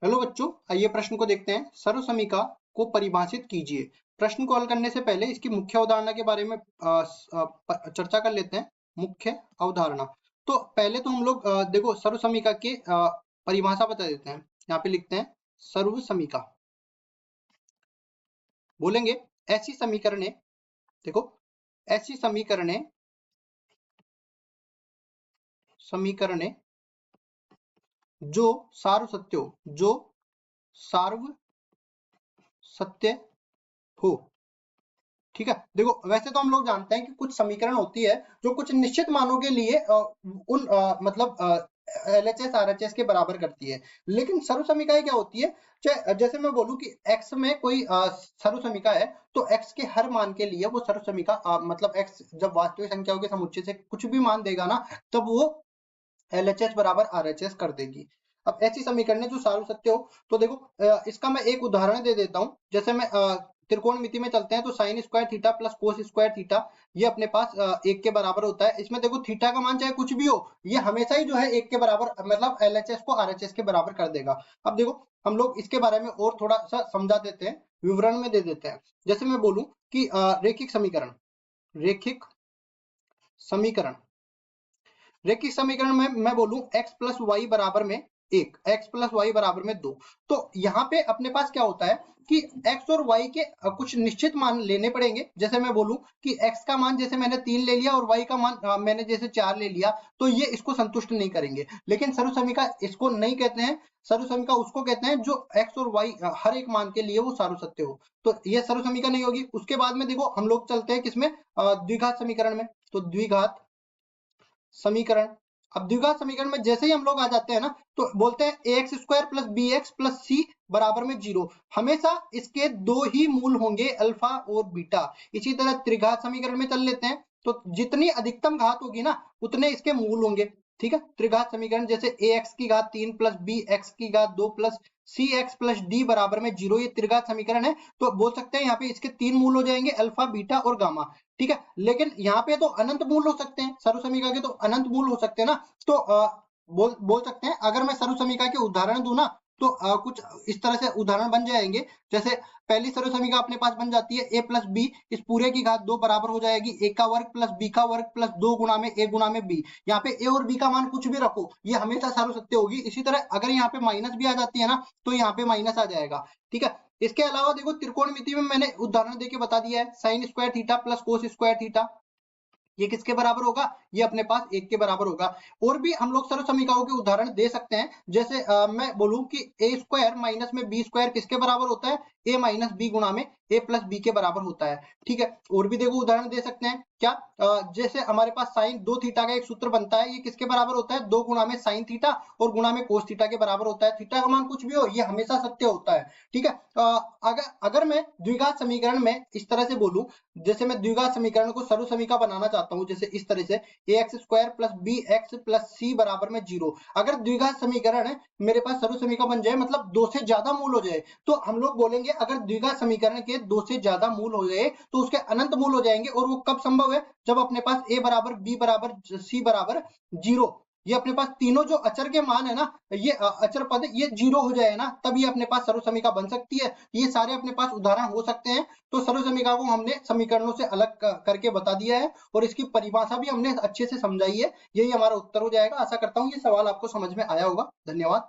Hello बच्चों, आइए प्रश्न को देखते हैं। सर्वसमीका को परिभाषित कीजिए। प्रश्न को हल करने से पहले इसकी मुख्य अवधारणा के बारे में चर्चा कर लेते हैं। मुख्य अवधारणा तो पहले तो हम लोग देखो सर्वसमीका की परिभाषा बता देते हैं। यहाँ पे लिखते हैं सर्वसमीका, बोलेंगे ऐसी समीकरणें, देखो ऐसी समीकरणें जो सार्वसत्य हो। ठीक है, देखो वैसे तो हम लोग जानते हैं कि कुछ समीकरण होती है जो कुछ निश्चित मानों के लिए उन मतलब एलएचएस आरएचएस के बराबर करती है। लेकिन सर्वसमीकाएं क्या होती है, जैसे मैं बोलूं कि x में कोई सर्वसमीका है तो x के हर मान के लिए वो सर्वसमीका मतलब x जब वास्तविक संख्याओं के समुच्चय से कुछ भी मान देगा ना, तब वो एलएचएस बराबर आरएचएस कर देगी। अब ऐसी समीकरण जो सार्वसत्य हो, तो देखो इसका मैं एक उदाहरण दे देता हूं। जैसे मैं त्रिकोणमिति में चलते हैं तो sine square theta plus cos square theta ये अपने पास एक के बराबर होता है। इसमें देखो थीटा का मान चाहे कुछ भी हो, ये हमेशा ही जो है एक के बराबर मतलब एलएचएस को आरएचएस के बराबर कर देगा। अब देखो हम लोग इसके बारे में और थोड़ा सा समझा देते हैं, विवरण में दे देते हैं। जैसे मैं बोलूं कि रैखिक समीकरण में मैं बोलूं x प्लस वाई बराबर में 1, x प्लस वाई बराबर में 2, तो यहाँ पे अपने पास क्या होता है कि x और y के कुछ निश्चित मान लेने पड़ेंगे। जैसे मैं बोलूं कि x का मान जैसे मैंने 3 ले लिया और y का मान मैंने जैसे 4 ले लिया, तो ये इसको संतुष्ट नहीं करेंगे। लेकिन सर्वसमीका इसको नहीं कहते हैं, सर्वसमीका उसको कहते हैं जो x और y हर एक मान के लिए वो सार्वसत्य हो, तो ये सर्वसमीका नहीं होगी। उसके बाद में देखो हम लोग चलते हैं किसमें, द्विघात समीकरण में। तो द्विघात समीकरण, अब द्विघात समीकरण में जैसे ही हम लोग आ जाते हैं ना, तो बोलते हैं ax square plus b x plus c बराबर में 0। हमेशा इसके दो ही मूल होंगे, अल्फा और बीटा। इसी तरह त्रिघात समीकरण में चल लेते हैं, तो जितनी अधिकतम घात होगी ना उतने इसके मूल होंगे। ठीक है, त्रिघात समीकरण जैसे ax की घात 3 प्लस बी एक्स की घात 2 प्लस सी एक्स प्लस डी बराबर में 0, ये त्रिघात समीकरण है। तो बोल सकते हैं यहाँ पे इसके 3 मूल हो जाएंगे, अल्फा बीटा और गामा। ठीक है, लेकिन यहाँ पे तो अनंत मूल हो सकते हैं, सर्वसमीका के तो अनंत मूल हो सकते हैं ना। तो बोल सकते हैं, अगर मैं सर्वसमीका के उदाहरण दूं ना, तो कुछ इस तरह से उदाहरण बन जाएंगे। जैसे पहली सर्वसमीका अपने पास बन जाती है a प्लस बी, इस पूरे की घात 2 बराबर हो जाएगी a का वर्ग प्लस b का वर्ग प्लस 2 गुणा में a गुणा में b। यहाँ पे a और b का मान कुछ भी रखो, ये हमेशा सार्वसत्य होगी। इसी तरह अगर यहाँ पे माइनस भी आ जाती है ना, तो यहाँ पे माइनस आ जाएगा। ठीक है, इसके अलावा देखो त्रिकोणमिति में मैंने उदाहरण देके बता दिया है, sine square theta plus cos square theta, ये किसके बराबर होगा, ये अपने पास 1 के बराबर होगा। और भी हम लोग सर्वसमीकाओं के उदाहरण दे सकते हैं। जैसे मैं बोलूं कि a स्क्वायर माइनस में b स्क्वायर किसके बराबर होता है, a माइनस बी गुणा में a प्लस बी के बराबर होता है। ठीक है, और भी देखो उदाहरण दे सकते हैं क्या, जैसे हमारे पास साइन 2 थीटा का एक सूत्र बनता है, ये किसके बराबर होता है, 2 गुणा में साइन थीटा और गुणा में कोस थीटा के बराबर होता है। थीटा का मान कुछ भी हो, ये हमेशा सत्य होता है। ठीक है, अगर मैं द्विघात समीकरण में इस तरह से बोलूं, जैसे मैं द्विघात समीकरण को सर्वसमीका बनाना चाहता हूं, जैसे इस तरह से ax square plus b x plus c बराबर में 0। अगर द्विघात समीकरण है मेरे पास सर्वसमीका बन जाए, मतलब 2 से ज्यादा मूल हो जाए, तो हम लोग बोलेंगे अगर द्विघात समीकरण के 2 से ज्यादा मूल हो जाए तो उसके अनंत मूल हो जाएंगे। और वो कब संभव है, जब अपने पास a बराबर b बराबर c बराबर 0, ये अपने पास तीनों जो अचर के मान है ना, ये अचर पद ये 0 हो जाए ना, तब ये अपने पास सर्वसमीका बन सकती है। ये सारे अपने पास उदाहरण हो सकते हैं। तो सर्वसमीका को हमने समीकरणों से अलग करके बता दिया है और इसकी परिभाषा भी हमने अच्छे से समझाई है। यही हमारा उत्तर हो जाएगा। आशा करता हूँ ये सवाल आपको समझ में आया होगा। धन्यवाद।